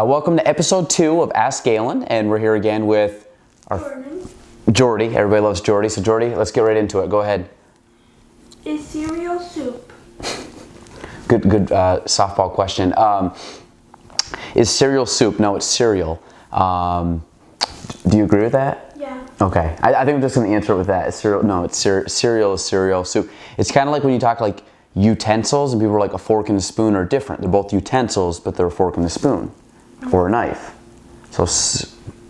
Welcome to episode 2 of Ask Gaelan, and we're here again with our Jordy. Everybody loves Jordy, so Jordy, let's get right into it. Go ahead. Is cereal soup? Good softball question. Is cereal soup? No, it's cereal. Do you agree with that? Yeah. Okay, I think I'm just going to answer it with that. It's cereal. No, it's cereal is cereal. Soup. It's kind of like when you talk like utensils, and people are like a fork and a spoon are different. They're both utensils, but they're a fork and a spoon, or a knife. So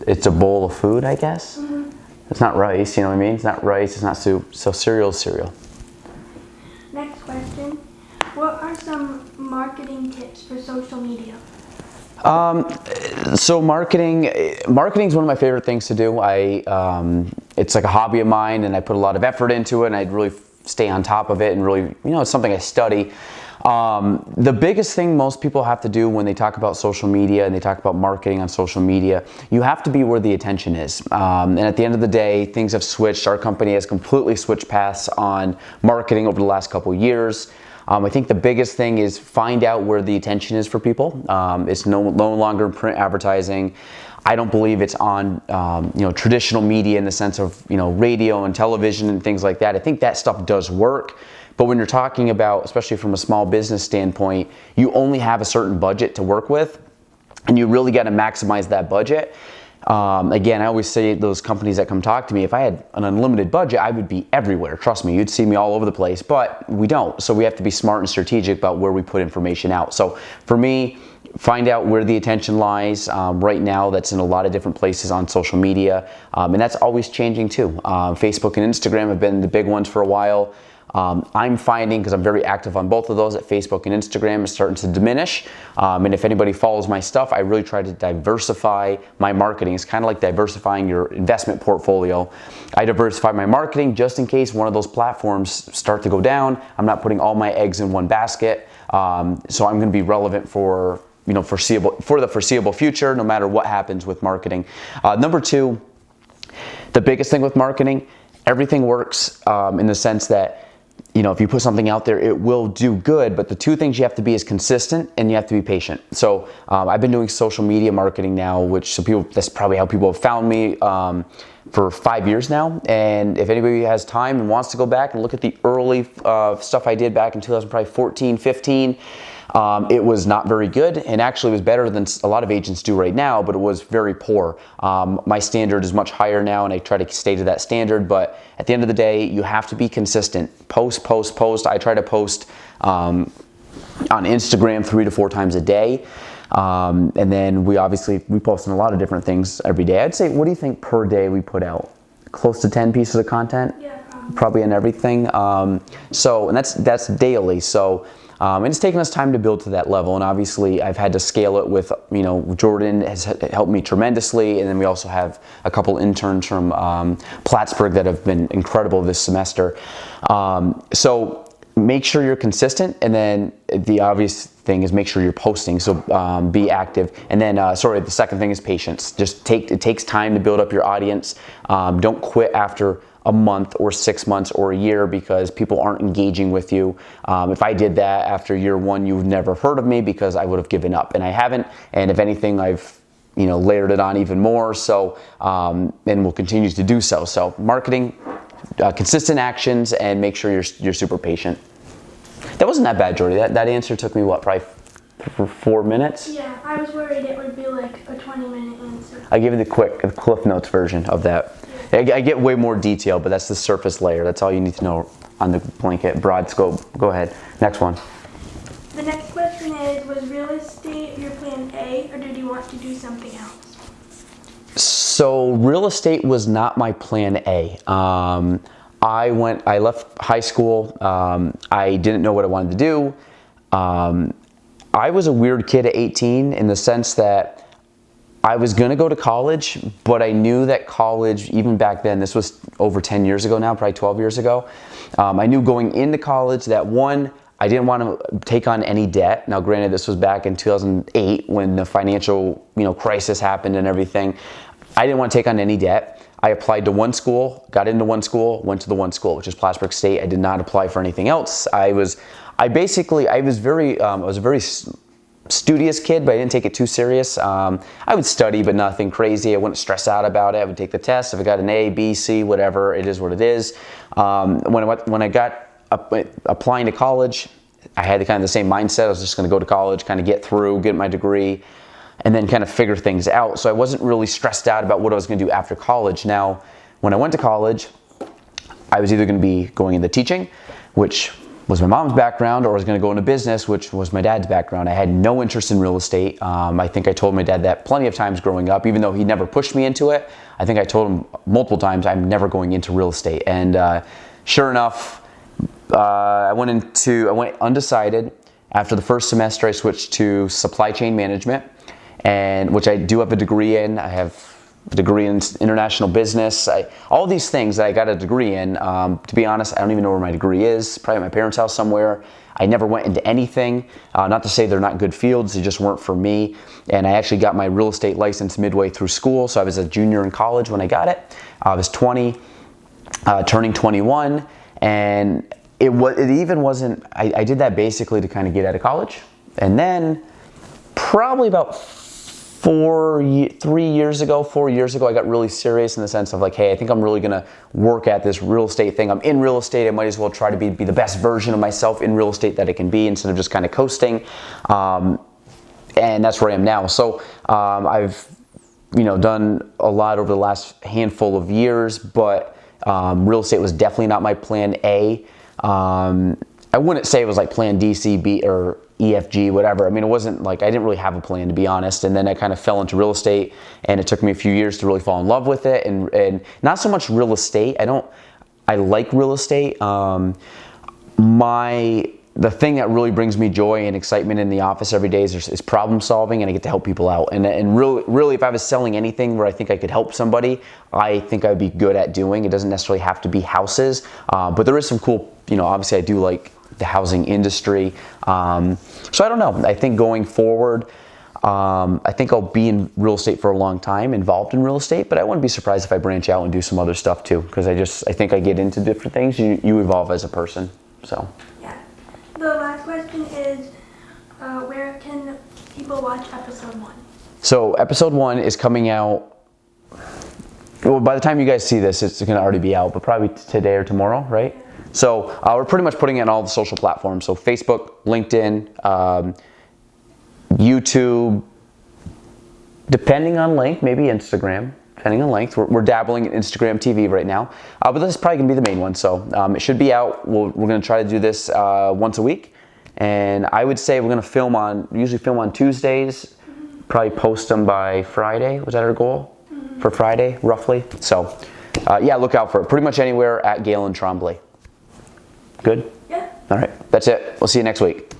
it's a bowl of food, I guess. Mm-hmm. It's not rice. You know what I mean? It's not rice. It's not soup. So cereal is cereal. Next question. What are some marketing tips for social media? So marketing is one of my favorite things to do. It's like a hobby of mine, and I put a lot of effort into it, and I really stay on top of it, and really, it's something I study. The biggest thing most people have to do when they talk about social media and they talk about marketing on social media, you have to be where the attention is. And at the end of the day, things have switched. Our company has completely switched paths on marketing over the last couple of years. I think the biggest thing is find out where the attention is for people. It's no longer print advertising. I don't believe it's on traditional media in the sense of radio and television and things like that. I think that stuff does work, but when you're talking about, especially from a small business standpoint, you only have a certain budget to work with, and you really got to maximize that budget. Again, I always say those companies that come talk to me, if I had an unlimited budget, I would be everywhere. Trust me, you'd see me all over the place, but we don't. So we have to be smart and strategic about where we put information out. So for me, find out where the attention lies. Right now, that's in a lot of different places on social media, and that's always changing too. Facebook and Instagram have been the big ones for a while. I'm finding, because I'm very active on both of those, that Facebook and Instagram is starting to diminish. And if anybody follows my stuff, I really try to diversify my marketing. It's kind of like diversifying your investment portfolio. I diversify my marketing just in case one of those platforms start to go down. I'm not putting all my eggs in one basket. So I'm going to be relevant for the foreseeable future, no matter what happens with marketing. Number 2, the biggest thing with marketing, everything works in the sense that if you put something out there, it will do good, but the 2 things you have to be is consistent and you have to be patient. So I've been doing social media marketing now, that's probably how people have found me for 5 years now. And if anybody has time and wants to go back and look at the early stuff I did back in 2014, 15, it was not very good, and actually was better than a lot of agents do right now, but it was very poor. My standard is much higher now, and I try to stay to that standard, but at the end of the day, you have to be consistent. Post. I try to post on Instagram 3 to 4 times a day, and then we post on a lot of different things every day. I'd say, what do you think per day we put out? Close to 10 pieces of content? Yeah, probably on everything. And that's daily. So. And it's taken us time to build to that level, and obviously I've had to scale it with, Jordan has helped me tremendously, and then we also have a couple interns from Plattsburgh that have been incredible this semester. So make sure you're consistent, and then the obvious thing is make sure you're posting, so be active. And then, the second thing is patience. It takes time to build up your audience. Don't quit after a month or 6 months or a year because people aren't engaging with you. If I did that after year 1, you've never heard of me because I would have given up, and I haven't. And if anything, I've layered it on even more. So and will continue to do so. So marketing, consistent actions, and make sure you're super patient. That wasn't that bad, Jordy. That answer took me probably 4 minutes? Yeah, I was worried it would be like a 20-minute answer. I gave you the Cliff Notes version of that. I get way more detail, but that's the surface layer. That's all you need to know on the blanket, broad scope. Go ahead. Next one. The next question is, was real estate your plan A, or did you want to do something else? So real estate was not my plan A. I left high school. I didn't know what I wanted to do. I was a weird kid at 18 in the sense that I was going to go to college, but I knew that college, even back then, this was over 10 years ago now, probably 12 years ago, I knew going into college that, one, I didn't want to take on any debt. Now, granted, this was back in 2008 when the financial crisis happened and everything. I didn't want to take on any debt. I applied to one school, got into one school, went to the one school, which is Plattsburgh State. I did not apply for anything else. I was very studious kid, but I didn't take it too serious. I would study, but nothing crazy. I wouldn't stress out about it. I would take the test. If I got an A, B, C, whatever, it is what it is. When I got applying to college, I had kind of the same mindset. I was just going to go to college, kind of get through, get my degree, and then kind of figure things out. So I wasn't really stressed out about what I was going to do after college. Now, when I went to college, I was either going to be going into teaching, which was my mom's background, or I was going to go into business, which was my dad's background. I had no interest in real estate. I think I told my dad that plenty of times growing up, even though he never pushed me into it. I think I told him multiple times I'm never going into real estate. And sure enough, I went undecided. After the first semester, I switched to supply chain management, and which I do have a degree in. I have a degree in international business. All these things that I got a degree in. To be honest, I don't even know where my degree is. Probably at my parents' house somewhere. I never went into anything. Not to say they're not good fields, they just weren't for me. And I actually got my real estate license midway through school, so I was a junior in college when I got it. I was 20, turning 21, and it even wasn't, I did that basically to kind of get out of college. And then probably about 4 years ago, I got really serious in the sense of like, hey, I think I'm really gonna work at this real estate thing. I'm in real estate, I might as well try to be the best version of myself in real estate that I can be instead of just kind of coasting. And that's where I am now. So I've done a lot over the last handful of years, but real estate was definitely not my plan A. I wouldn't say it was like plan D, C, B, or EFG, whatever. I mean, it wasn't like, I didn't really have a plan, to be honest. And then I kind of fell into real estate, and it took me a few years to really fall in love with it. And not so much real estate. I like real estate. The thing that really brings me joy and excitement in the office every day is problem solving, and I get to help people out. And really, if I was selling anything where I think I could help somebody, I think I'd be good at doing. It doesn't necessarily have to be houses, but there is some cool, obviously I do like the housing industry. So I don't know. I think going forward, I think I'll be in real estate for a long time, involved in real estate, but I wouldn't be surprised if I branch out and do some other stuff too, because I think I get into different things. You evolve as a person, so. Yeah. The last question is, where can people watch episode 1? So episode 1 is coming out, well, by the time you guys see this, it's going to already be out, but probably today or tomorrow, right? Yeah. So we're pretty much putting it on all the social platforms. So Facebook, LinkedIn, YouTube, depending on length, maybe Instagram, depending on length. We're dabbling in Instagram TV right now, but this is probably going to be the main one. So it should be out. We're going to try to do this once a week. And I would say we're going to usually film on Tuesdays, probably post them by Friday. Was that our goal for Friday, roughly? So yeah, look out for it. Pretty much anywhere at Gaelan Tremblay. Good? Yeah. All right. That's it. We'll see you next week.